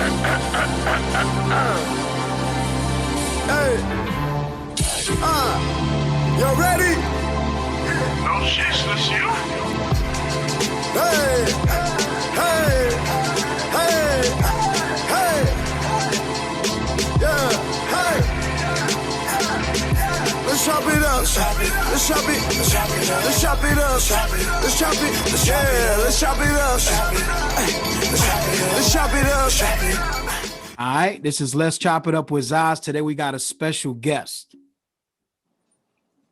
Hey, you ready? No shit, it's you. Hey, hey, hey, hey, yeah, hey. Let's chop it up. Let's chop it. Let's chop it up. Let's chop it. Let's chop it. Yeah, let's chop it up. Let's chop it up. All right, this is Let's Chop It Up with Zaz. Today we got a special guest,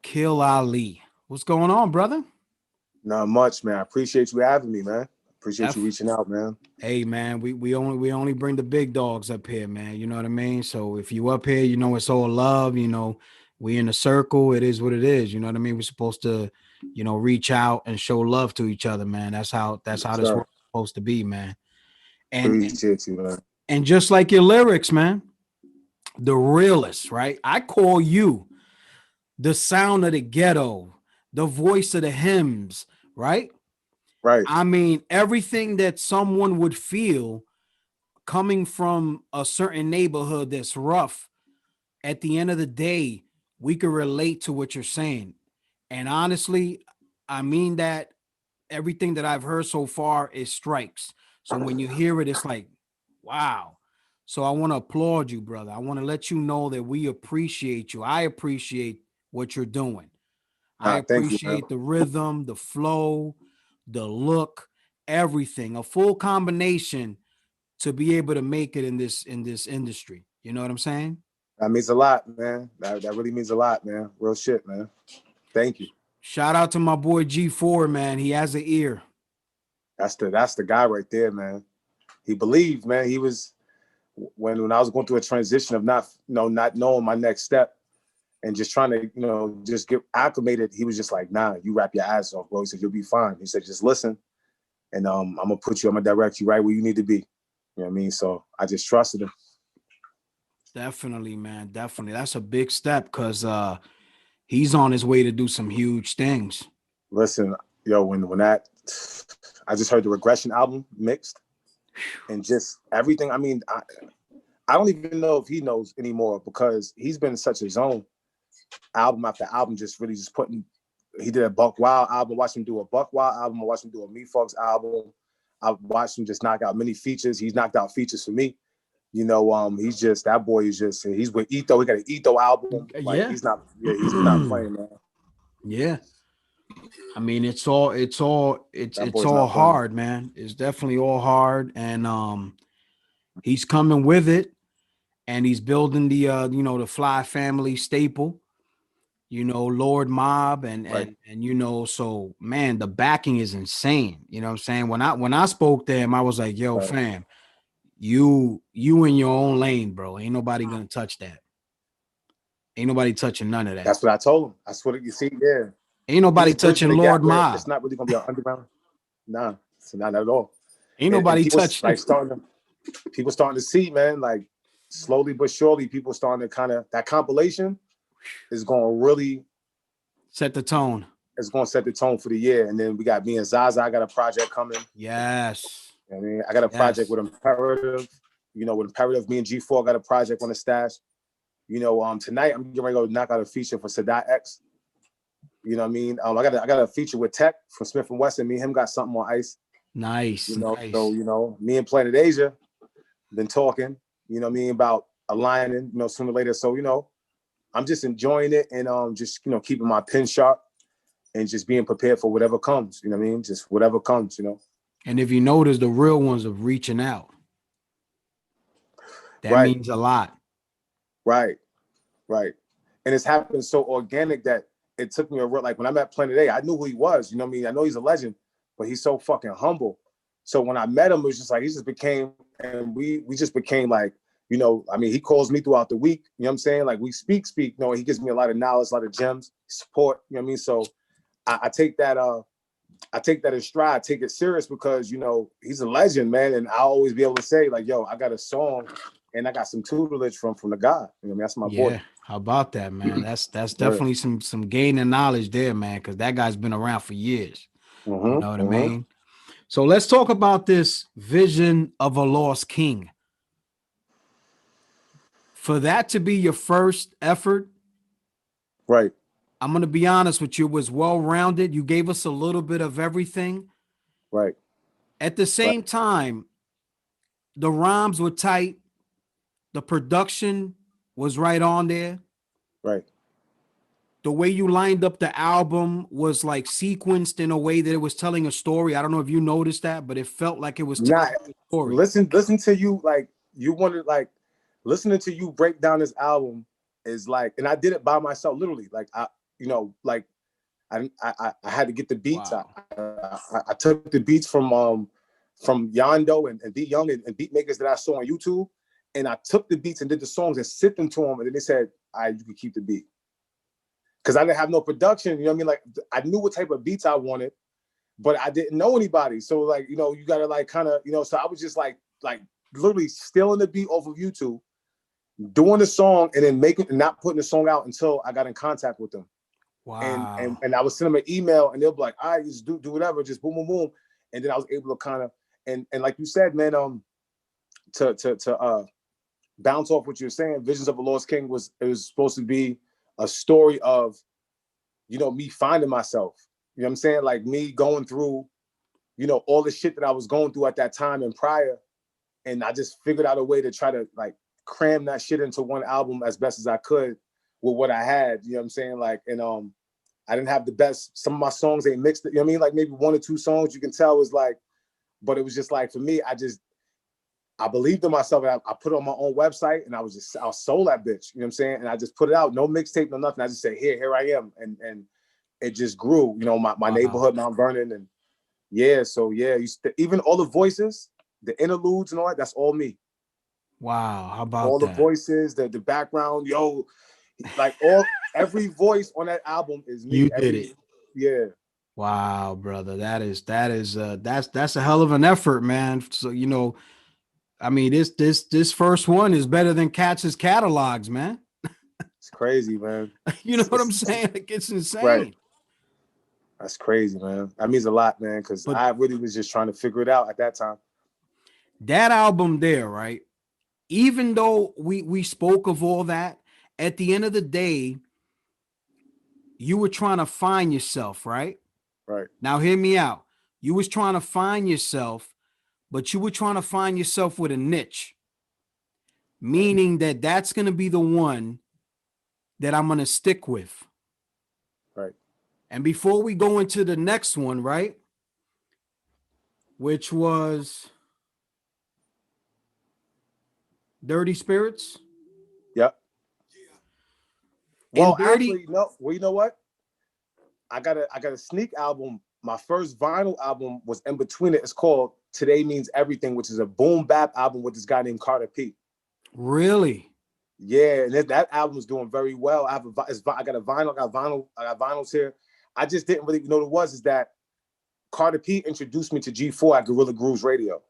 Aaqil Ali. What's going on, brother? Not much, man. I appreciate you having me, man. Appreciate you reaching out, man. Hey, man, we only bring the big dogs up here, man. You know what I mean? So if you up here, you know it's all love. You know, we in the circle. It is what it is. You know what I mean? We're supposed to, you know, reach out and show love to each other, man. That's how this work's supposed to be, man. And appreciate you, man. And just like your lyrics, man, the realest, right? I call you the sound of the ghetto, the voice of the hymns, right? Right. I mean, everything that someone would feel coming from a certain neighborhood that's rough, at the end of the day, we could relate to what you're saying. And honestly, I mean that everything that I've heard so far is strikes. So when you hear it, it's like, wow. So I want to applaud you, brother. I want to let you know that we appreciate you. I appreciate what you're doing. I appreciate the rhythm, the flow, the look, everything, a full combination to be able to make it in this industry. You know what I'm saying? That means a lot, man. That really means a lot, man. Real shit, man. Thank you. Shout out to my boy G4, man. He has an ear. That's the guy right there, man. He believed, man. He was when I was going through a transition of not knowing my next step and just trying to, just get acclimated. He was just like, nah, you rap your ass off, bro. He said, you'll be fine. He said, just listen. And I'm gonna direct you right where you need to be. You know what I mean? So I just trusted him. Definitely, man. Definitely. That's a big step because he's on his way to do some huge things. Listen, when that I just heard the Regression album mixed and just everything. I mean, I don't even know if he knows anymore because he's been in such a zone. Album after album, just putting. He did a Buck Wild album. Watched him do a Buck Wild album. I watched him do a Me Fox album. I watched him just knock out many features. He's knocked out features for me. He's just that boy. He's with Etho. He got an Etho album. Like, he's not playing, man. Yeah. I mean, it's all hard, man. It's definitely all hard, and he's coming with it, and he's building the the Fly family staple, Lord Mob, and so man, the backing is insane. You know what I'm saying? When I spoke to him, I was like, yo, fam, you in your own lane, bro. Ain't nobody gonna touch that. Ain't nobody touching none of that. That's what I told him. That's what you see there. Ain't nobody touching Lord Mob. It's not really gonna be an underground. Nah, it's not at all. Ain't nobody touching. Like people starting to see, man. Like slowly but surely, people starting to that compilation is going to really set the tone. It's going to set the tone for the year. And then we got me and Zaza. I got a project coming. Yes. I mean, I got a project with Imperative. With Imperative, me and G4 got a project on the stash. Tonight I'm getting ready to go knock out a feature for Sadat X. You know what I mean? I got a feature with Tech from Smith & Wesson. Me and him got something on ice. Nice. Nice. So, me and Planet Asia been talking, about aligning, sooner or later. So, I'm just enjoying it and just, keeping my pen sharp and just being prepared for whatever comes. You know what I mean? Just whatever comes, And if you notice, the real ones of reaching out. That means a lot. Right. And it's happened so organic that it took me like when I met Planet A, I knew who he was. You know what I mean? I know he's a legend, but he's so fucking humble. So when I met him, it was just like, he just became, and we just became like, he calls me throughout the week. You know what I'm saying? Like we speak. He gives me a lot of knowledge, a lot of gems, support. You know what I mean? So I take that in stride, I take it serious because, he's a legend, man. And I'll always be able to say like, yo, I got a song and I got some tutelage from the guy. You know what I mean? That's my boy. How about that, man? That's definitely some gain in knowledge there, man, because that guy's been around for years. You know what I mean? So let's talk about this vision of a lost king. for that to be your first effort, Right. I'm going to be honest with you, it was well-rounded. You gave us a little bit of everything. Right. At the Right. same time, the rhymes were tight. The production was right on there. Right. The way you lined up the album was like sequenced in a way that it was telling a story. I don't know if you noticed that, but it felt like it was Nah, telling a story. listen to you, like, you wanted, like, listening to you break down this album is like, and I did it by myself, literally. Like, like I had to get the beats. Wow. I took the beats from Yondo and Beat Young and beat makers that I saw on YouTube, and I took the beats and did the songs and sent them to them, and then they said, "All right, you can keep the beat," because I didn't have no production. You know what I mean? Like, I knew what type of beats I wanted, but I didn't know anybody. So, like, you gotta, like, kind of, so I was just like literally stealing the beat off of YouTube, doing the song, and then making and not putting the song out until I got in contact with them. Wow. And I would send them an email, and they'll be like, "All right, just do whatever, just boom, boom, boom." And then I was able to kind of, and like you said, man, to bounce off what you're saying, Visions of a Lost King was supposed to be a story of, me finding myself. You know what I'm saying? Like, me going through, all the shit that I was going through at that time and prior, and I just figured out a way to try to, like, cram that shit into one album as best as I could with what I had. You know what I'm saying? Like, and I didn't have the best. Some of my songs ain't mixed. You know what I mean? Like, maybe one or two songs you can tell was like, but it was just like, for me, I believed in myself, and I put it on my own website, and I sold that bitch. You know what I'm saying? And I just put it out, no mixtape, no nothing. I just said, here I am, and it just grew. My Wow. neighborhood, Mount Vernon, and yeah. So yeah, even all the voices, the interludes and all that, that's all me. Wow. How about All the that? voices, the background, like, every voice on that album is me. You did it. Yeah. Wow, brother. That's a hell of an effort, man. So, I mean, this first one is better than Katz's catalogs, man. It's crazy, man. You know what I'm saying? Like, it's insane. Right. That's crazy, man. That means a lot, man, because But I really was just trying to figure it out at that time. that album there, right? Even though we spoke of all that, at the end of the day, you were trying to find yourself, right? Right. Now, hear me out. You was trying to find yourself, but you were trying to find yourself with a niche, meaning that that's going to be the one that I'm going to stick with. Right. And before we go into the next one, right, which was Dirty Spirits. Yep. Well, Dirty, actually, no. Well, you know what? I got a sneak album. My first vinyl album was in between it. It's called Today Means Everything, which is a boom bap album with this guy named Carter P. Really? Yeah, and that album is doing very well. I got a vinyl. I got vinyls here. I just didn't really know what it was. Is that Carter P introduced me to G4 at Gorilla Grooves Radio.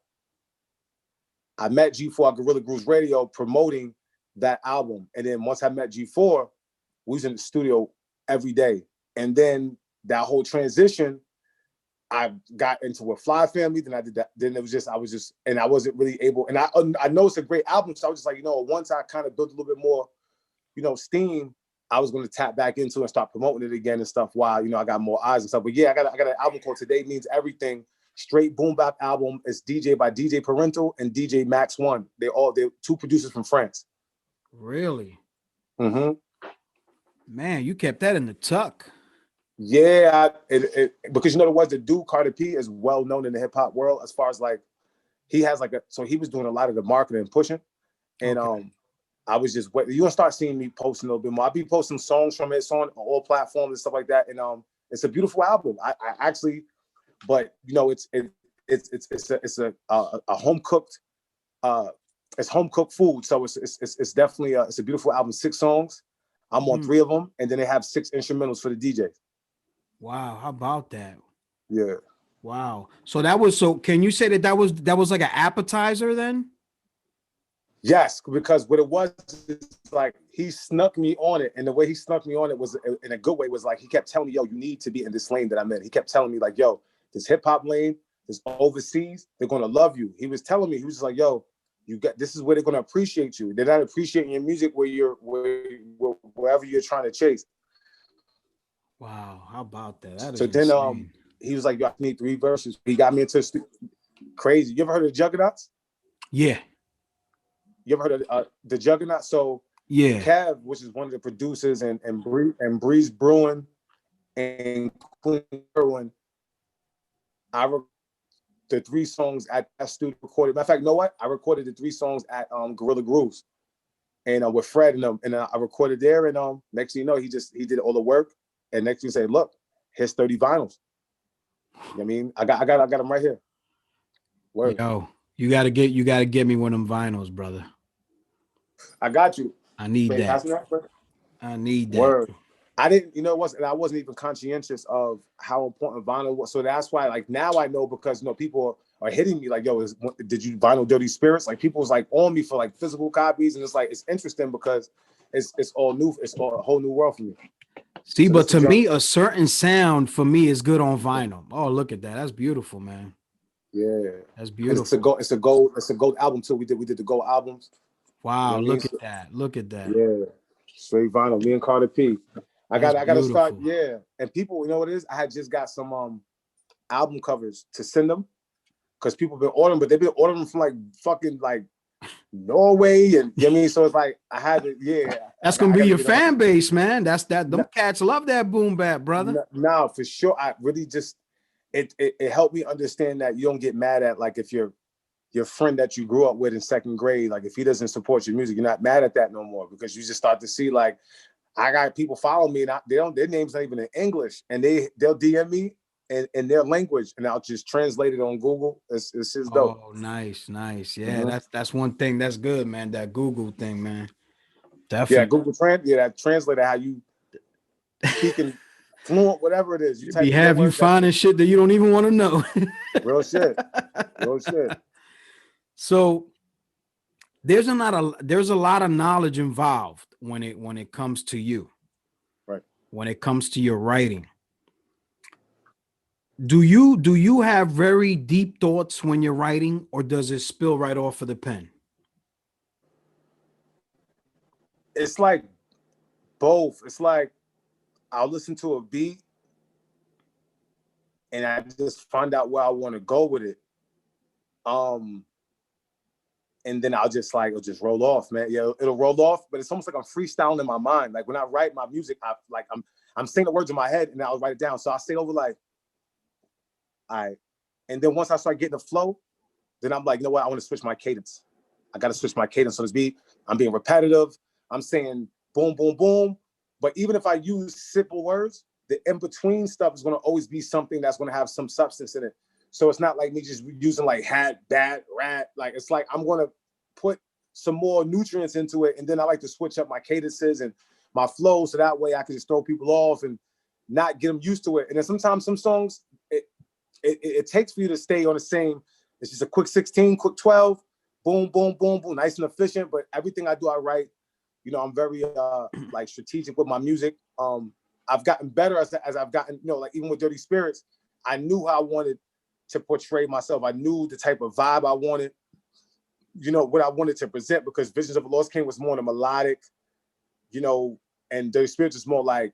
I met G4 at Gorilla Grooves Radio promoting that album, and then once I met G4, we was in the studio every day. And then that whole transition, I got into a Fly Family. Then I did that. Then and I wasn't really able. And I know it's a great album, so I was just like, once I kind of built a little bit more, steam, I was going to tap back into and start promoting it again and stuff. While I got more eyes and stuff. But yeah, I got an album called Today Means Everything, straight boom bap album. It's DJ by DJ Parental and DJ Max One. They're two producers from France. Really? Mm-hmm. Man, you kept that in the tuck. Yeah, because the dude Carter P is well known in the hip hop world as far as like he has so he was doing a lot of the marketing and pushing, and Okay. I was just waiting. You're gonna start seeing me posting a little bit more. I'll be posting songs from it. It's on all platforms and stuff like that, and it's a beautiful album. I actually, but it's a home cooked it's home cooked food, so it's definitely it's a beautiful album. 6 songs. I'm on 3 of them, and then they have 6 instrumentals for the DJs. Wow, how about that? Yeah. Wow. So can you say that was like an appetizer then? Yes, because what it was is like he snuck me on it, and the way he snuck me on it was in a good way. Was like he kept telling me, "Yo, you need to be in this lane that I'm in." He kept telling me like, "Yo, this hip hop lane, this overseas, they're gonna love you." He was telling me, he was just like, "Yo, You got, this is where they're gonna appreciate you. They're not appreciating your music wherever you're trying to chase. Wow, how about that? That is So then insane. he was like, "Yo, I need 3 verses." He got me into crazy. You ever heard of the Juggernauts? Yeah, You ever heard of the Juggernaut? So yeah. Kev, which is one of the producers, and Breeze Brewing and Queen Irwin, the 3 songs at that studio recorded. Matter of fact, you know what? I recorded the 3 songs at Gorilla Grooves, and with Fred and them, and I recorded there. And next thing you know, he did all the work, and next thing you say, look, here's 30 vinyls. You know what I mean? I got them right here. Word. Yo, you gotta get me one of them vinyls, brother. I got you. I need Wait, that. I need that. Word. I didn't, and I wasn't even conscientious of how important vinyl was. So that's why, like, now I know, because people are hitting me like, yo, did you vinyl Dirty Spirits? Like, people was like on me for like physical copies, and it's like, it's interesting because it's all new. It's all a whole new world for me. See, so but to me, a certain sound for me is good on vinyl. Oh, look at that. That's beautiful, man. Yeah. That's beautiful. It's a gold album too. We did the gold albums. Wow, you know look at that. Look at that. Yeah. Straight vinyl. Me and Carter P. I gotta start, yeah. And people, you know what it is? I had just got some album covers to send them, because people have been ordering, but they've been ordering them from like fucking like Norway, and you know what I mean? So it's like I had to, yeah. That's gonna be your fan base, man. That's that. Them cats love that boom bap, brother. No, for sure. I really just it helped me understand that you don't get mad at, like, if your friend that you grew up with in 2nd grade, like, if he doesn't support your music, you're not mad at that no more, because you just start to see, like, I got people follow me, and their name's not even in English, and they'll DM me in their language, and I'll just translate it on Google. It's just dope. Oh, nice. Yeah, that's one thing that's good, man. That Google thing, man. Definitely. Yeah, Google that translator, how you speaking fluent, whatever it is. You finding shit that you don't even want to know. Real shit. So there's a lot of knowledge involved when it comes to you. Right. When it comes to your writing. Do you have very deep thoughts when you're writing, or does it spill right off of the pen? It's like both. It's like I'll listen to a beat and I just find out where I want to go with it. And then it'll just roll off, man. Yeah, it'll roll off, but it's almost like I'm freestyling in my mind. Like, when I write my music, I'm saying the words in my head, and then I'll write it down. So I say over like, all right. And then once I start getting the flow, then I'm like, you know what? I want to switch my cadence. I got to switch my cadence on this beat. I'm being repetitive. I'm saying boom, boom, boom. But even if I use simple words, the in-between stuff is going to always be something that's going to have some substance in it. So it's not like me just using like hat, bat, rat. Like, it's like I'm going to put some more nutrients into it. And then I like to switch up my cadences and my flow, so that way I can just throw people off and not get them used to it. And then sometimes some songs, it takes for you to stay on the same. It's just a quick 16, quick 12, boom, boom, boom, boom, nice and efficient. But everything I do, I write. I'm very like strategic with my music. I've gotten better as I've gotten, like, even with Dirty Spirits, I knew how I wanted to portray myself. I knew the type of vibe I wanted, what I wanted to present, because Visions of a Lost King was more the melodic, and Dirty Spirits is more like,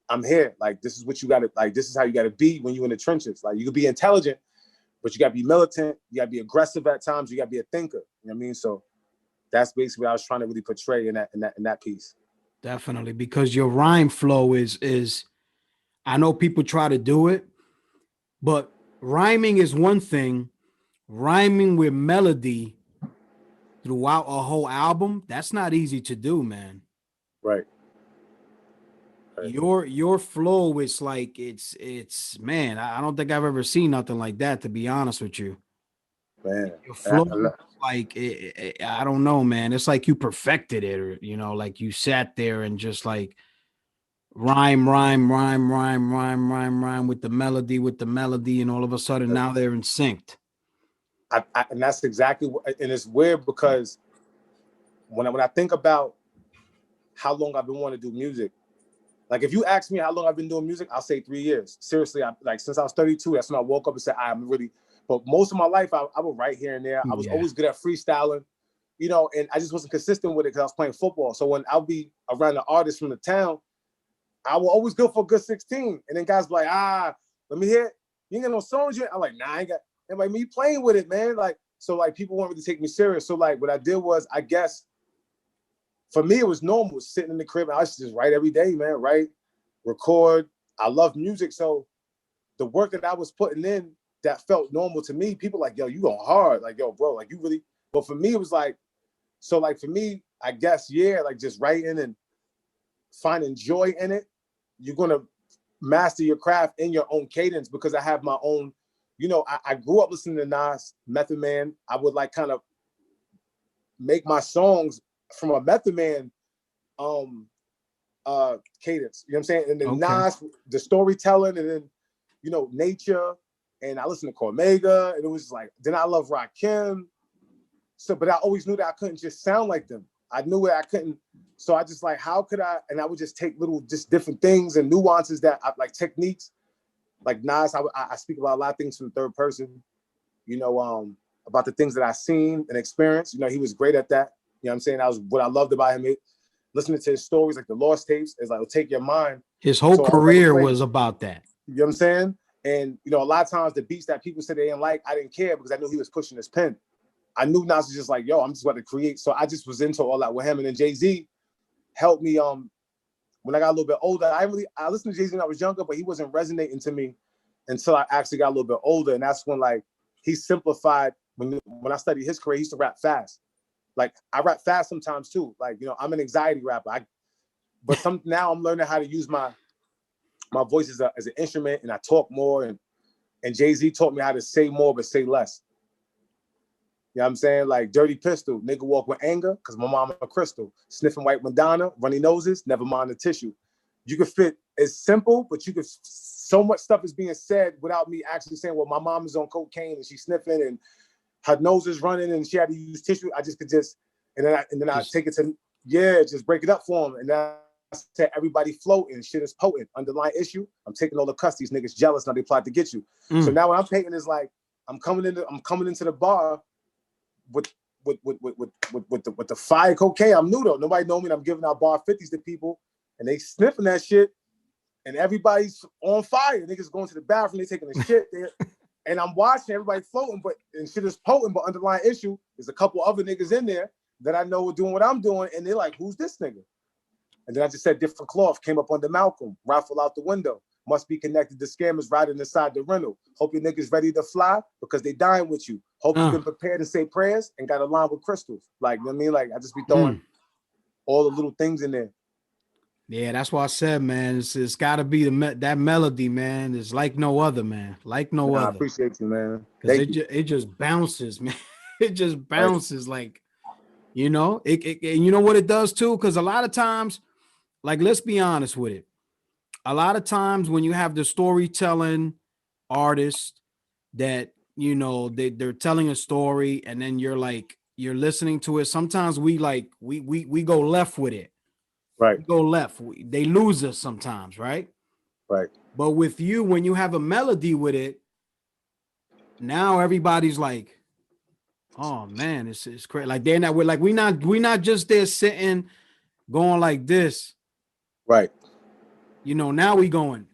I'm here. Like, this is what you gotta, like, this is how you gotta be when you're in the trenches. Like, you could be intelligent, but you gotta be militant, you gotta be aggressive at times, you gotta be a thinker. You know what I mean? So that's basically what I was trying to really portray in that piece. Definitely, because your rhyme flow is I know people try to do it, but rhyming is one thing. Rhyming with melody throughout a whole album, that's not easy to do, man. Right. Your flow is like, it's man, I don't think I've ever seen nothing like that, to be honest with you. Man, your flow, like, I don't know, man. It's like you perfected it, or like you sat there and just like rhyme with the melody, and all of a sudden now they're in sync. And that's exactly what, and it's weird because when I think about how long I've been wanting to do music, like, if you ask me how long I've been doing music, I'll say 3 years. Seriously, since I was 32, that's when I woke up and said, I'm really But most of my life, I would write here and there. I was always good at freestyling, you know, and I just wasn't consistent with it because I was playing football. So when I'll be around the artists from the town, I will always go for a good 16. And then guys be like, let me hear it. You ain't got no songs yet? I'm like, nah, I ain't got. And like, me playing with it, man. Like, so like people weren't really take me serious. So like what I did was, I guess, for me, it was normal sitting in the crib. And I used to just write every day, man. Write, record. I love music. So the work that I was putting in that felt normal to me, people like, yo, you going hard. Like, yo, bro, like you really. But for me, it was like, so like for me, I guess, yeah, like just writing and finding joy in it. You're going to master your craft in your own cadence because I have my own, you know, I grew up listening to Nas, Method Man. I would like kind of make my songs from a Method Man cadence. You know what I'm saying? And then Nas, the storytelling, and then, you know, Nature. And I listened to Cormega, and it was like, then I love Rakim. So, but I always knew that I couldn't just sound like them. I knew that I couldn't. So I just like, how could I? And I would just take little, just different things and nuances that I like, techniques. Like Nas, I speak about a lot of things from the third person, you know, about the things that I seen and experienced. You know, he was great at that. You know what I'm saying? That was what I loved about him. Listening to his stories, like the Lost tapes, is like, it'll take your mind. His whole career was about that. You know what I'm saying? And, you know, a lot of times the beats that people said they didn't like, I didn't care because I knew he was pushing his pen. I knew Nas was just like, yo, I'm just about to create. So I just was into all that with him. And then Jay-Z helped me when I got a little bit older. I listened to Jay-Z when I was younger, but he wasn't resonating to me until I actually got a little bit older. And that's when like he simplified. When I studied his career, he used to rap fast. Like I rap fast sometimes too. Like, you know, I'm an anxiety rapper. Now I'm learning how to use my voice as an instrument, and I talk more. And Jay-Z taught me how to say more but say less. You know what I'm saying? Like Dirty Pistol, nigga walk with anger, because my mama a crystal. Sniffing white Madonna, runny noses, never mind the tissue. You could fit, it's simple, but you could, so much stuff is being said without me actually saying, well, my mom is on cocaine and she's sniffing and her nose is running and she had to use tissue. I just could just, and then I take it to, just break it up for them. And then I said, everybody floating, shit is potent. Underlying issue, I'm taking all the cuss, these niggas jealous, now they plot to get you. So now what I'm painting is like, I'm coming into the bar with the fire cocaine. I'm new though. Nobody know me. And I'm giving out bar 50s to people, and they sniffing that shit, and everybody's on fire. Niggas going to the bathroom, they taking a shit there, and I'm watching everybody floating, and shit is potent. But underlying issue is a couple other niggas in there that I know are doing what I'm doing, and they're like, "Who's this nigga?" And then I just said, "Different cloth." Came up under Malcolm, rifle out the window. Must be connected to scammers riding inside the rental. Hope your niggas ready to fly because they dying with you. Hope you've been prepared to say prayers and got a line with crystals. Like, you know what I mean? Like, I just be throwing all the little things in there. Yeah, that's why I said, man, it's got to be that melody, man. It's like no other, man. Like no other. I appreciate you, man. Because it just bounces, man. It just bounces, like, you know. And you know what it does too? Because a lot of times, like, let's be honest with it. A lot of times when you have the storytelling artist that, you know, they're telling a story and then you're listening to it. Sometimes we go left with it. Right. We go left. They lose us sometimes. Right. Right. But with you, when you have a melody with it, now everybody's like, oh man, it's crazy. Like they're not, we're not just there sitting going like this. Right. You know, now we going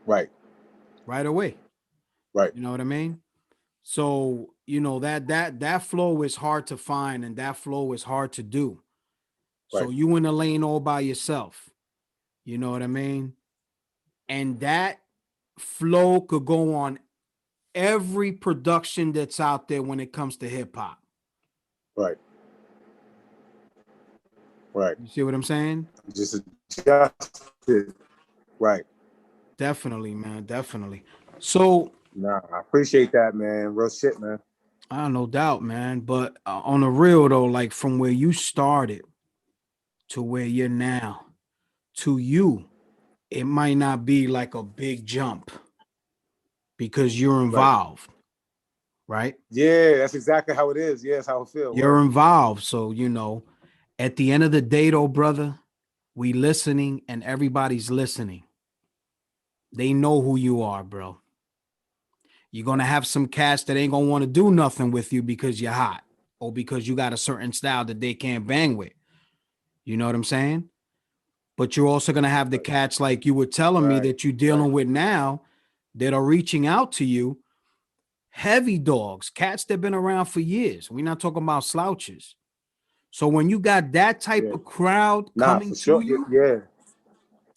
right away. Right. You know what I mean? So, you know, that flow is hard to find and that flow is hard to do. Right. So you in a lane all by yourself. You know what I mean? And that flow could go on every production that's out there when it comes to hip hop. Right. Right. You see what I'm saying? Just adjusted. Right. Definitely, man. Definitely. So, nah, I appreciate that, man. Real shit, man. No doubt, man. But on the real though, like from where you started to where you're now, to you, it might not be like a big jump because you're involved, right? Yeah, that's exactly how it is. Yeah, that's how it feels. You're involved. So, you know, at the end of the day though, brother, we listening and everybody's listening. They know who you are, bro. You're gonna have some cats that ain't gonna want to do nothing with you because you're hot or because you got a certain style that they can't bang with. You know what I'm saying? But you're also gonna have the cats like you were telling me that you're dealing with now that are reaching out to you. Heavy dogs, cats that been around for years. We're not talking about slouches. So when you got that type of crowd coming for to sure. you, Yeah.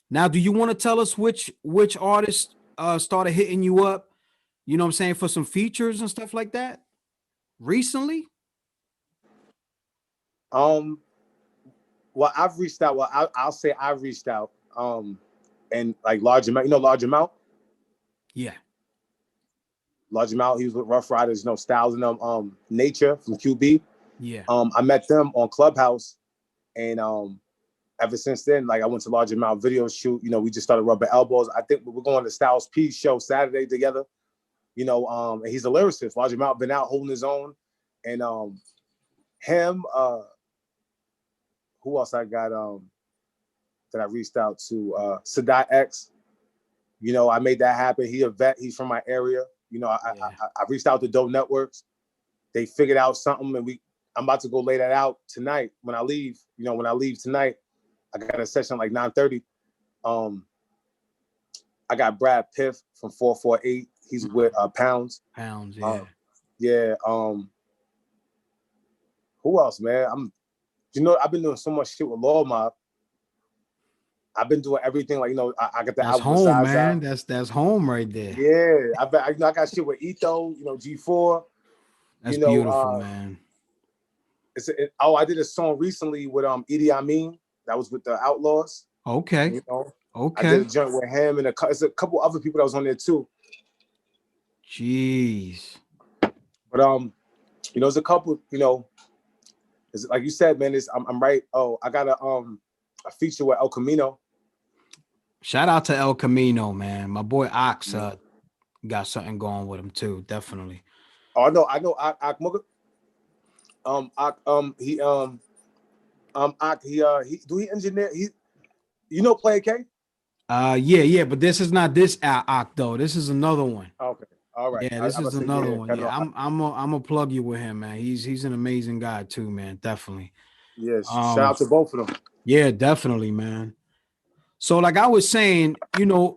now do you want to tell us which artists started hitting you up? You know what I'm saying, for some features and stuff like that recently? Well, I've reached out. Well, I'll say I've reached out. And like Large Amount, Large Amount. Yeah. Large Amount. He was with Rough Riders, Styles and them. Nature from QB. Yeah. I met them on Clubhouse, and ever since then, like I went to Large Amount video shoot. We just started rubbing elbows. I think we're going to Styles P show Saturday together. And he's a lyricist. Large Amount been out holding his own, and him. Who else I got? That I reached out to Sadat X. I made that happen. He a vet. He's from my area. I reached out to Dope Networks. They figured out something, and I'm about to go lay that out tonight when I leave. When I leave tonight, I got a session like 9:30. I got Brad Piff from 448. He's with Pounds. Pounds, yeah. Yeah. Who else, man? I've been doing so much shit with Law Mob. I've been doing everything like I got the that's album home, man. That's home right there. Yeah, I got shit with Etho, G4. That's beautiful, man. I did a song recently with Idi Amin. That was with the Outlaws. Okay. Okay. I did a joint with him and there's a couple other people that was on there too. Jeez. But there's a couple. It's, like you said, man. I'm right. Oh, I got a feature with El Camino. Shout out to El Camino, man. My boy Ox got something going with him too. Definitely. Oh, I know. He engineer. Play K. Yeah, but this is not this Ock though. This is another one. Okay, all right. Yeah, this is another one. Yeah, I'm gonna plug you with him, man. He's an amazing guy too, man. Definitely. Yes. Shout out to both of them. Yeah, definitely, man. So, like I was saying, the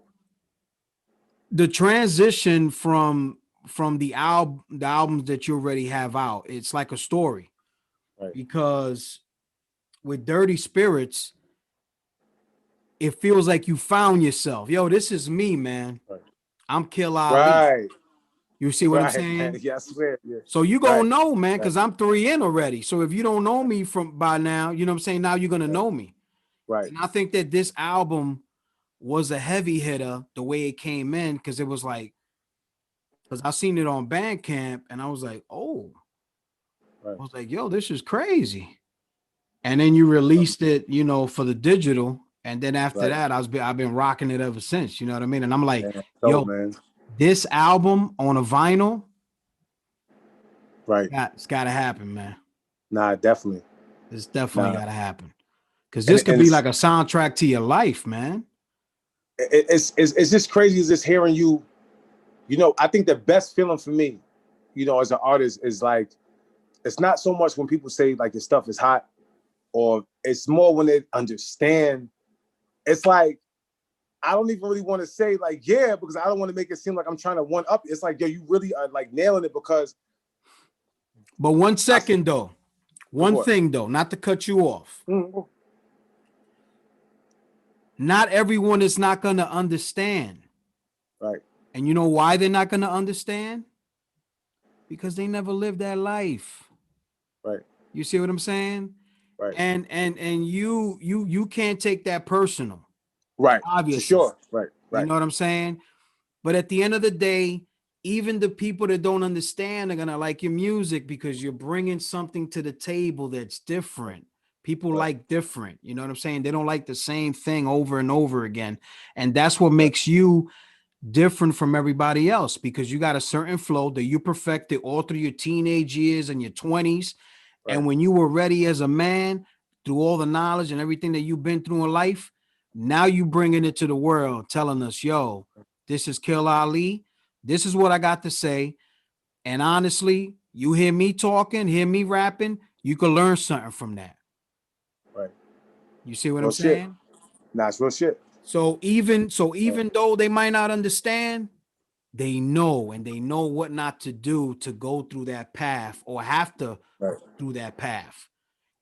transition from the albums that you already have out, it's like a story, right? Because with Dirty Spirits, it feels like you found yourself. Yo, this is me, man. Right. I'm Aaqil Ali. Right. You see what I'm saying? Yes, yeah. So you gonna know, man, because I'm 3 in already. So if you don't know me from by now, you know what I'm saying? Now you're gonna know me. Right. And I think that this album was a heavy hitter the way it came in, because it was like, because I seen it on Bandcamp and I was like, oh, I was like, yo, this is crazy. And then you released it, for the digital. And then after that, I've been rocking it ever since. You know what I mean? And I'm like, man. This album on a vinyl, it's got to happen, man. Nah, definitely. It's definitely got to happen, because this could be like a soundtrack to your life, man. It's just crazy just hearing you. I think the best feeling for me, as an artist, is like, it's not so much when people say like your stuff is hot, or it's more when they understand. It's like, I don't even really want to say like, yeah, because I don't want to make it seem like I'm trying to one up. It's like, yo, you really are like nailing it, because. But one second though, one thing though, not to cut you off. Mm-hmm. Not everyone is not going to understand. Right. And you know why they're not going to understand? Because they never lived that life. Right. You see what I'm saying? Right. And you can't take that personal. Right. Obviously. For sure. Right. You know what I'm saying? But at the end of the day, even the people that don't understand are going to like your music, because you're bringing something to the table that's different. People like different. You know what I'm saying? They don't like the same thing over and over again. And that's what makes you different from everybody else, because you got a certain flow that you perfected all through your teenage years and your 20s. Right. And when you were ready as a man, through all the knowledge and everything that you've been through in life, now you bringing it to the world, telling us, yo, this is Aaqil Ali. This is what I got to say. And honestly, you hear me talking, hear me rapping, you can learn something from that. Right. You see what Real I'm shit. saying? Nah, it's real shit. So even though they might not understand, they know, and they know what not to do to go through that path or have to Right. through that path.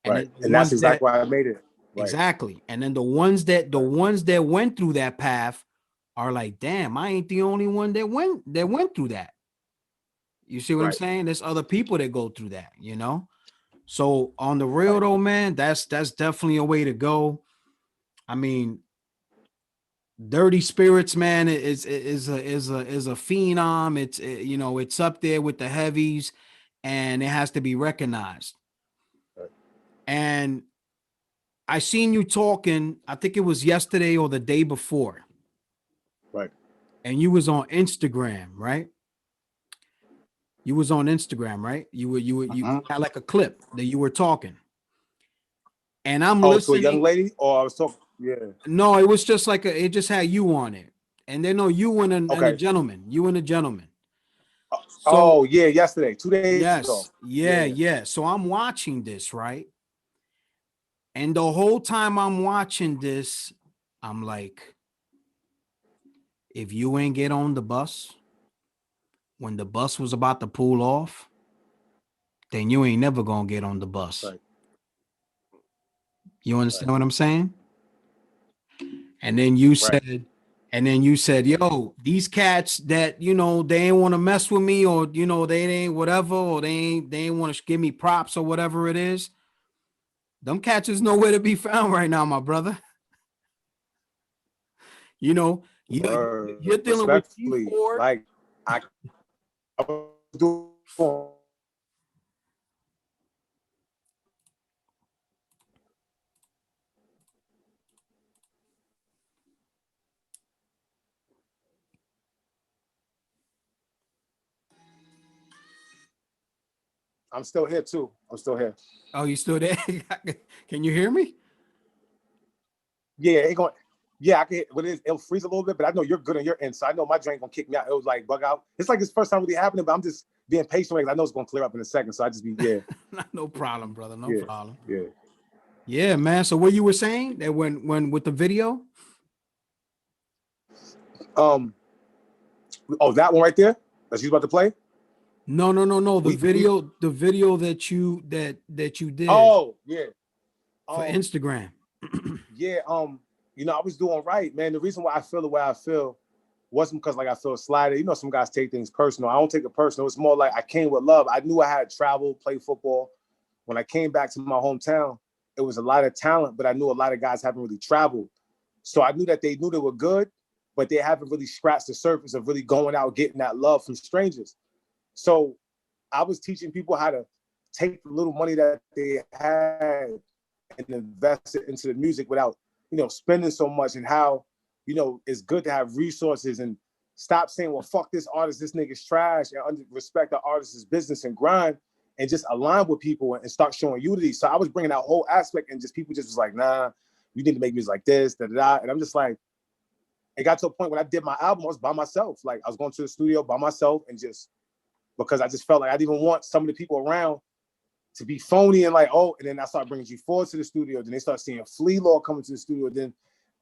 And Right. then the And that's ones that exactly why I made it. Right. exactly. And then the ones that went through that path are like, damn, I ain't the only one that went through that. You see what I'm Right. saying? There's other people that go through that, you know? So on the real though, man, that's definitely a way to go. I mean, Dirty Spirits, man, is a phenom. It's you know, it's up there with the heavies, and it has to be recognized. Right. And I seen you talking, I think it was yesterday or the day before, Right. and you was on Instagram, right? You was on Instagram, right? You had like a clip that you were talking, and I'm Oh, to a young listening. lady, or I was talking. Yeah. No, it was just like it just had you on it, and then no, you and a Okay. gentleman, you and a gentleman. So Oh yeah, yesterday, 2 days ago. yes, yeah, Yeah. yeah. So I'm watching this, right? And the whole time I'm watching this, I'm like, if you ain't get on the bus when the bus was about to pull off, then you ain't never gonna get on the bus. Right. You understand Right. what I'm saying? And then you Right. said, and then you said, yo, these cats that, you know, they ain't want to mess with me, or, you know, they ain't whatever, or they ain't want to give me props or whatever it is. Them cats is nowhere to be found right now, my brother. You know, you're dealing with Respectfully, G4. like I was doing. I'm still here too. I'm still here. Oh, you still there? Can you hear me? Yeah, it going. Yeah, I can. What it is, it'll freeze a little bit, but I know you're good on your end, so I know my drain gonna kick me out. It was like bug out. It's like it's first time really happening, but I'm just being patient because I know it's gonna clear up in a second. So I just be No problem, brother. No yeah, problem. yeah. Yeah, man. So what you were saying that when with the video? Um. Oh, that one right there that she's about to play. No. The We. video that you did Oh yeah. for Um. Instagram. Yeah. You know, I was doing right, man. The reason why I feel the way I feel wasn't because like I feel slighted. You know, some guys take things personal. I don't take it personal. It's more like I came with love. I knew I had traveled, played football. When I came back to my hometown, it was a lot of talent, but I knew a lot of guys haven't really traveled. So I knew that they knew they were good, but they haven't really scratched the surface of really going out getting that love from strangers. So I was teaching people how to take the little money that they had and invest it into the music without, you know, spending so much, and how, you know, it's good to have resources and stop saying, well, fuck this artist, this nigga's trash, and respect the artist's business and grind, and just align with people and start showing unity. So I was bringing that whole aspect, and just people just was like, nah, you need to make music like this, da da da. And I'm just like, it got to a point when I did my album, I was by myself. Like I was going to the studio by myself, and just because I just felt like I didn't even want some of the people around to be phony and like, oh, and then I started bringing G4 to the studio. Then they start seeing Flea Law coming to the studio. Then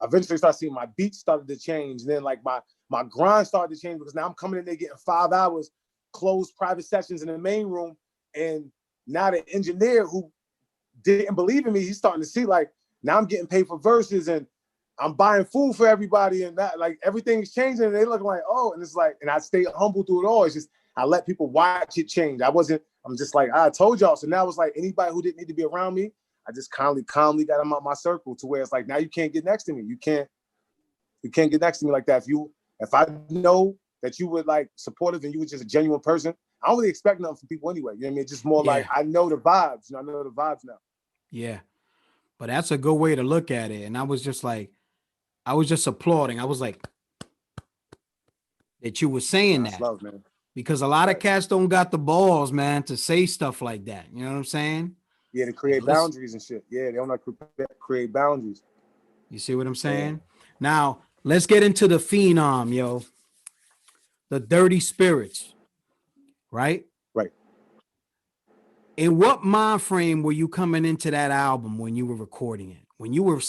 eventually start seeing my beats started to change. And then like my grind started to change because now I'm coming in there getting 5 hours, closed private sessions in the main room. And now the engineer who didn't believe in me, he's starting to see like, now I'm getting paid for verses and I'm buying food for everybody, and that like everything's changing, and they look like, oh, and it's like, and I stay humble through it all. It's just I let people watch it change. I'm just like, I told y'all. So now it's like anybody who didn't need to be around me, I just calmly got them out my circle to where it's like, now you can't get next to me. You can't get next to me like that. If I know that you were like supportive and you were just a genuine person, I don't really expect nothing from people anyway. You know what I mean? It's just more like I know the vibes. You know, I know the vibes now. Yeah. But that's a good way to look at it. And I was just like, I was just applauding. I was like, that you were saying That's that. love, man. Because a lot of cats don't got the balls, man, to say stuff like that. You know what I'm saying? Yeah, to create boundaries and shit. Yeah, they don't like create boundaries. You see what I'm saying? Yeah. Now, let's get into the phenom, yo. the Dirty Spirits, right? Right. In what mind frame were you coming into that album when you were recording it? When you were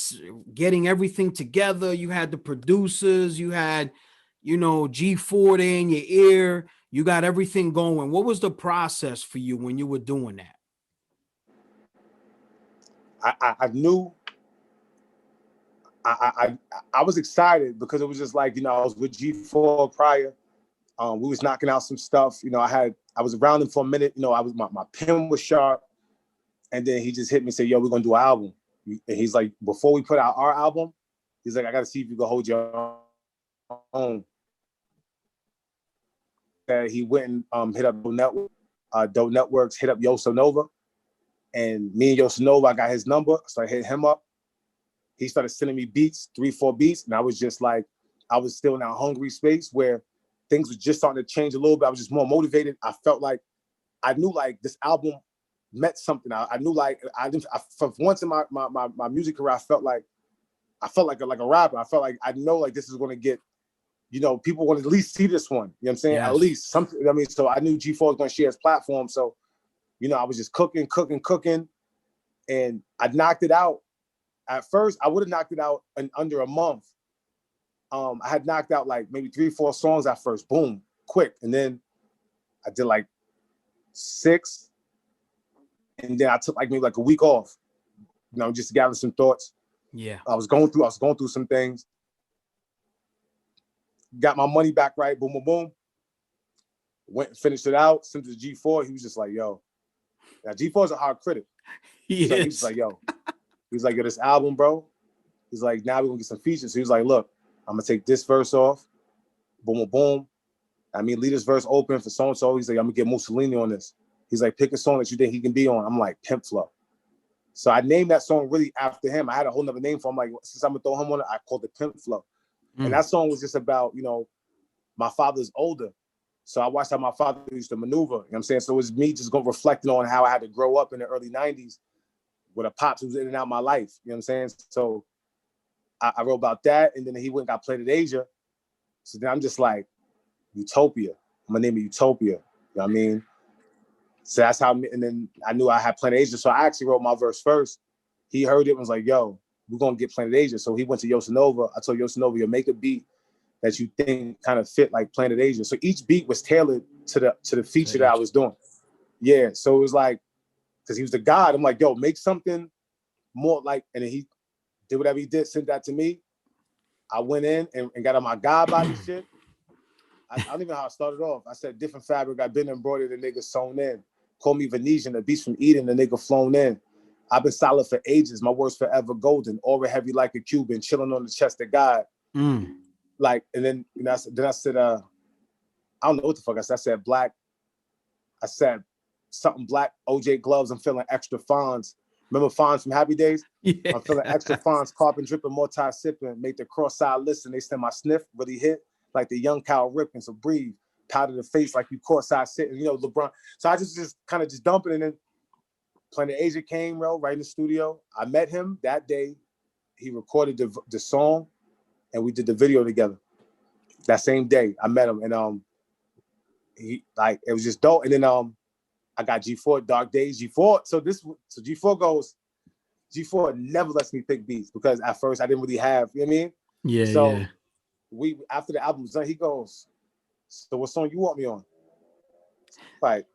getting everything together, you had the producers, you had, G4 there in your ear, you got everything going. What was the process for you when you were doing that? I knew I was excited because it was just like, I was with G4 prior. We was knocking out some stuff. I was around him for a minute. I was my pen was sharp. And then he just hit me and said, yo, we're gonna do an album. And he's like, before we put out our album, he's like, I gotta see if you can hold your own. He went and hit up Dope Networks, hit up Yosanova. And me and Yosanova, I got his number. So I hit him up. He started sending me beats, 3-4 beats. And I was just like, I was still in a hungry space where things were just starting to change a little bit. I was just more motivated. I felt like, I knew like this album meant something. I knew like, for once in my music career, I felt like a rapper. I felt like, I know like this is going to get, people want to at least see this one. You know what I'm saying? Yes. At least something. I mean, so I knew G4 was going to share his platform. So, I was just cooking. And I knocked it out. At first, I would have knocked it out in under a month. I had knocked out like maybe 3-4 songs at first. Boom, quick. And then I did like 6. And then I took like maybe like a week off, just to gather some thoughts. Yeah. I was going through some things. Got my money back right. Boom, boom, boom. Went and finished it out. Sent it to G4. He was just like, yo. Now G4 is a hard critic. Yes. So he was like, yo. He's like, yo, this album, bro. He's like, now we're gonna get some features. So he was like, look, I'm gonna take this verse off. Boom, boom, boom. I mean, leave this verse open for so-and-so. He's like, I'm gonna get Mussolini on this. He's like, pick a song that you think he can be on. I'm like, Pimp Flow. So I named that song really after him. I had a whole nother name for him. Like, since I'm gonna throw him on it, I called it Pimp Flow. And that song was just about, my father's older. So I watched how my father used to maneuver. You know what I'm saying? So it was me just going reflecting on how I had to grow up in the early 90s with a pops who was in and out of my life. You know what I'm saying? So I wrote about that. And then he went and got Played at Asia. So then I'm just like, Utopia. I'm gonna name it Utopia. You know what I mean? So that's how, and then I knew I had Planet Asia. So I actually wrote my verse first. He heard it and was like, yo, we're gonna get Planet Asia. So he went to Yosanova. I told Yosanova, yo, make a beat that you think kind of fit like Planet Asia. So each beat was tailored to the feature that I was doing. Yeah. So it was like, because he was the god, I'm like, yo, make something more like, and then he did whatever he did, sent that to me. I went in and got on my god body shit. I don't even know how I started off. I said, different fabric, I've been embroidered, the nigga sewn in. Call me Venetian, the beast from Eden, the nigga flown in. I've been solid for ages, my words forever golden, aura heavy like a Cuban, chilling on the chest of God. Like, and then, I said, I don't know what the fuck I said. I said black. I said something black, OJ gloves. I'm feeling extra Fonz. Remember Fonz from Happy Days? Yeah. I'm feeling extra Fonz, carbon dripping, multi-sipping, make the cross-side listen. They said my sniff really hit like the young cow ripping. So breathe, powder the face like you court-side sitting, LeBron. So I just kind of just dumping, and then Planet Asia came, bro, right in the studio. I met him that day. He recorded the song, and we did the video together. That same day, I met him, and he like it was just dope. And then I got G4, Dark Days, G4. So G4 goes, G4 never lets me pick beats because at first I didn't really have, you know what I mean? Yeah. So we after the album was done, he goes, so what song you want me on? Like,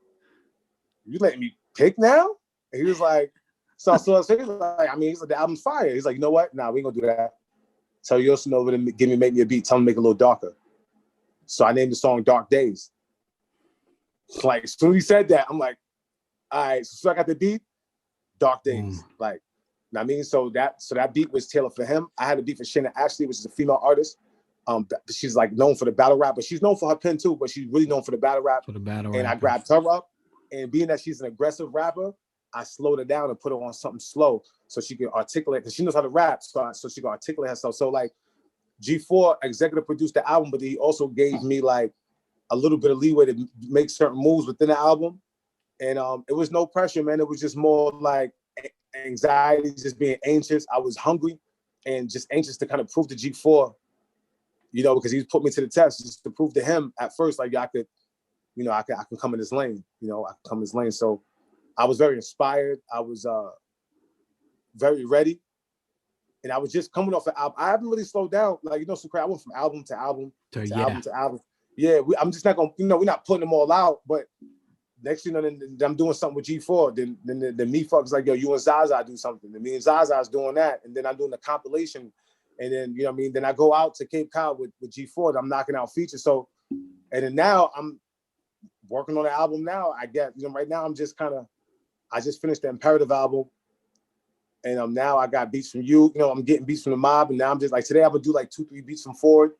you letting me pick now? And he was like, so he's like, I mean, he's like, the album's fire. He's like, you know what? Nah, we ain't gonna do that. Tell Yosanova to make me a beat, tell him to make it a little darker. So I named the song Dark Days. Like, as soon as he said that, I'm like, all right, so I got the beat, Dark Days. Like, you know what I mean? So that beat was tailored for him. I had a beat for Shannon Ashley, which is a female artist. She's like known for the battle rap, but she's known for her pen too, but she's really known for the battle rap. I grabbed her up, and being that she's an aggressive rapper, I slowed her down and put her on something slow so she can articulate, because she knows how to rap, so she can articulate herself. So like G4 executive produced the album, but he also gave me like a little bit of leeway to make certain moves within the album. And it was no pressure, man. It was just more like anxiety, just being anxious. I was hungry and just anxious to kind of prove to G4 you know, because he's put me to the test just to prove to him at first, like, I could, you know, I can come in this lane, you know, I can come in this lane. So I was very inspired. I was very ready. And I was just coming off an album. I haven't really slowed down. Like, you know, some crap. I went from album to album to album to album. Yeah, I'm just not going to, you know, we're not putting them all out. But next, you know, then I'm doing something with G4. Then me fucks like, yo, you and Zaza do something. Then me and Zaza's doing that. And then I'm doing the compilation. And then, you know what I mean? Then I go out to Cape Cod with G4. And I'm knocking out features. So, and then now I'm working on the album now. I get, you know, right now I'm just kind of, I just finished the Imperative album. And now I got beats from you. You know, I'm getting beats from the mob. And now I'm just like, today I would do like 2-3 beats from Ford.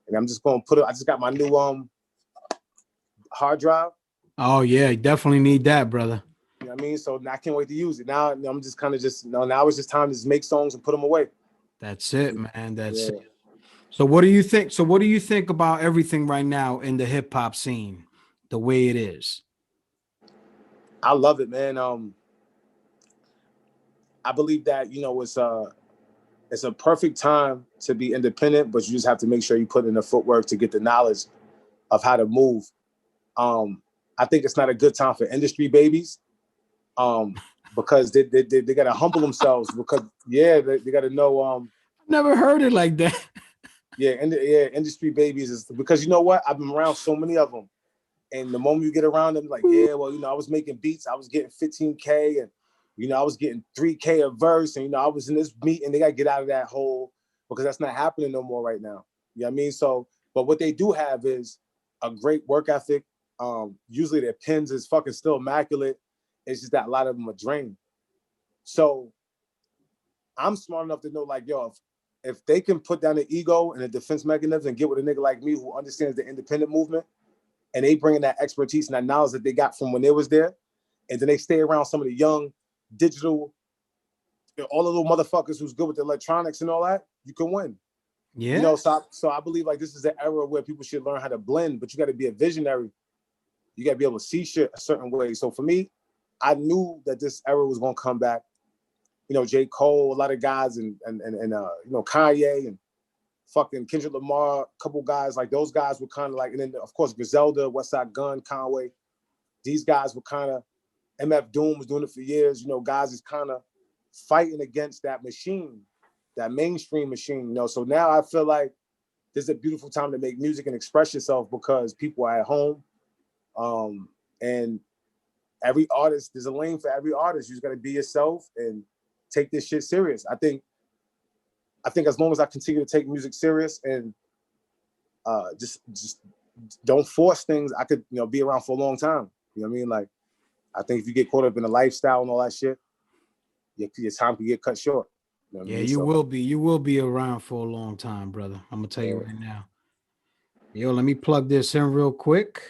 And I'm just going to put it, I just got my new hard drive. Oh, yeah, you definitely need that, brother. You know what I mean? So I can't wait to use it. Now I'm just kind of just, you know, now it's just time to just make songs and put them away. That's it, man. That's it. So what do you think? So what do you think about everything right now in the hip hop scene, the way it is? I love it, man. I believe that, you know, it's a perfect time to be independent, but you just have to make sure you put in the footwork to get the knowledge of how to move. I think it's not a good time for industry babies, because they got to humble themselves, because they got to know. Never heard it like that. Industry babies is because, you know what? I've been around so many of them, and the moment you get around them, like, yeah, well, you know, I was making beats, I was getting 15K, and you know, I was getting 3K a verse, and you know, I was in this meeting. They got to get out of that hole, because that's not happening no more right now. You know what I mean? So, but what they do have is a great work ethic. Usually their pens is fucking still immaculate. It's just that a lot of them are drained. So I'm smart enough to know, like, yo, if they can put down the ego and the defense mechanism and get with a nigga like me who understands the independent movement, and they bring in that expertise and that knowledge that they got from when they was there, and then they stay around some of the young digital, you know, all the little motherfuckers who's good with the electronics and all that, you can win. Yeah. You know, so I believe like this is the era where people should learn how to blend, but you got to be a visionary. You got to be able to see shit a certain way. So for me, I knew that this era was going to come back. You know, J. Cole, a lot of guys, and you know, Kanye and fucking Kendrick Lamar, a couple guys, like those guys were kind of like, and then of course Griselda, Westside Gun, Conway. These guys were kind of, MF Doom was doing it for years. You know, guys is kind of fighting against that machine, that mainstream machine. You know, so now I feel like this is a beautiful time to make music and express yourself, because people are at home, and every artist, there's a lane for every artist. You just got to be yourself and take this shit serious. I think as long as I continue to take music serious and just don't force things, I could, you know, be around for a long time. You know what I mean? Like, I think if you get caught up in the lifestyle and all that shit, your time can get cut short. You know what I mean? You will be around for a long time, brother. I'm gonna tell you right now. Yo, let me plug this in real quick.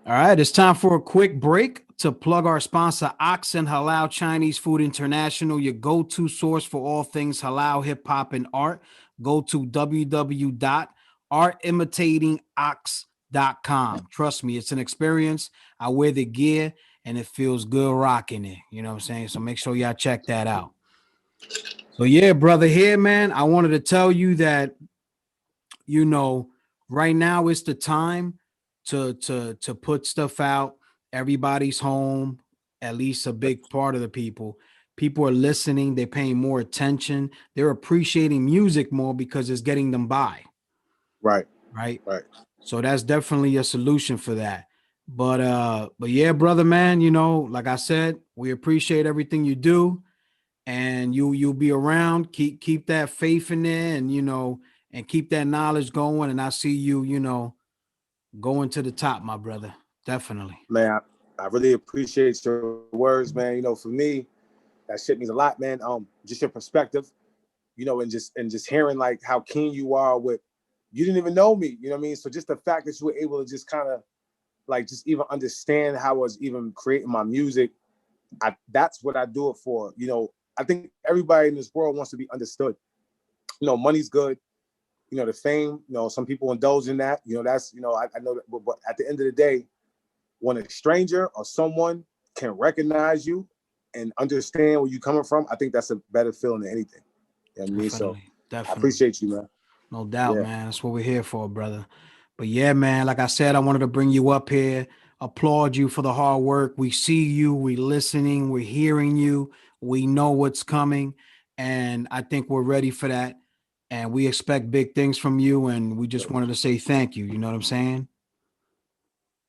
All right, it's time for a quick break to plug our sponsor, Aaqil Halal Chinese Food International, your go-to source for all things halal, hip hop, and art. Go to www.artimitatingox.com. Trust me, it's an experience. I wear the gear and it feels good rocking it. You know what I'm saying? So make sure y'all check that out. So yeah, brother, here, man, I wanted to tell you that, you know, right now is the time to put stuff out. Everybody's home, at least a big part of the people. People are listening, they're paying more attention, they're appreciating music more because it's getting them by. Right. So that's definitely a solution for that. But yeah, brother, man, you know, like I said, we appreciate everything you do, and you'll be around. Keep that faith in there, and you know, and keep that knowledge going. And I see you, you know, going to the top, my brother. Definitely. Man, I really appreciate your words, man. You know, for me, that shit means a lot, man. Just your perspective, you know, and just hearing like how keen you are with, you didn't even know me, you know what I mean? So just the fact that you were able to just kind of like just even understand how I was even creating my music, that's what I do it for. You know, I think everybody in this world wants to be understood. You know, money's good. You know, the fame, you know, some people indulge in that. You know, that's, you know, I know that, but at the end of the day, when a stranger or someone can recognize you and understand where you're coming from, I think that's a better feeling than anything. You know what I mean? So Definitely. I appreciate you, man. No doubt, Yeah. man. That's what we're here for, brother. But yeah, man, like I said, I wanted to bring you up here, applaud you for the hard work. We see you, we listening, we're hearing you, we know what's coming, and I think we're ready for that. And we expect big things from you, and we just wanted to say thank you. You know what I'm saying?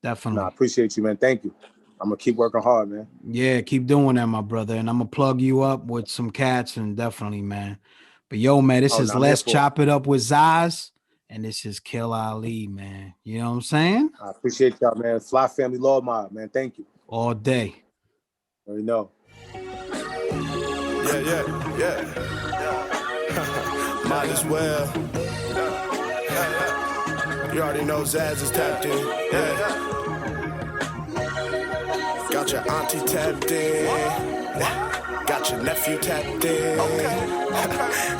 No, I Definitely. appreciate you, man. Thank you. I'm gonna keep working hard, man. Yeah, keep doing that, my brother. And I'm gonna plug you up with some cats, and definitely, man. But yo, man, this Oh, is no, I'm here Let's for it. Chop It Up with Zaz, and this is Aaqil Ali, man. You know what I'm saying? I appreciate y'all, man. Fly Family Law Mob, man. Thank you. All day. You know. Yeah. Might as well. You already know Zaz is tapped in. Yeah. Got your auntie tapped in. Got your nephew tapped in.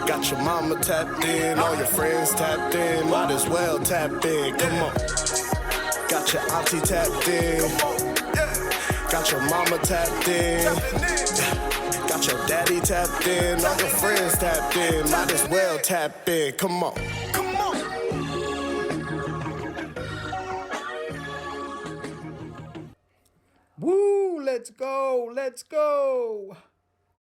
Got your mama tapped in. All your friends tapped in. Might as well tap in. Come on. Got your auntie tapped in. Got your mama tapped in. Got your daddy tapped in. All your friends tapped in. Might as well tap in. Come on. Woo, let's go.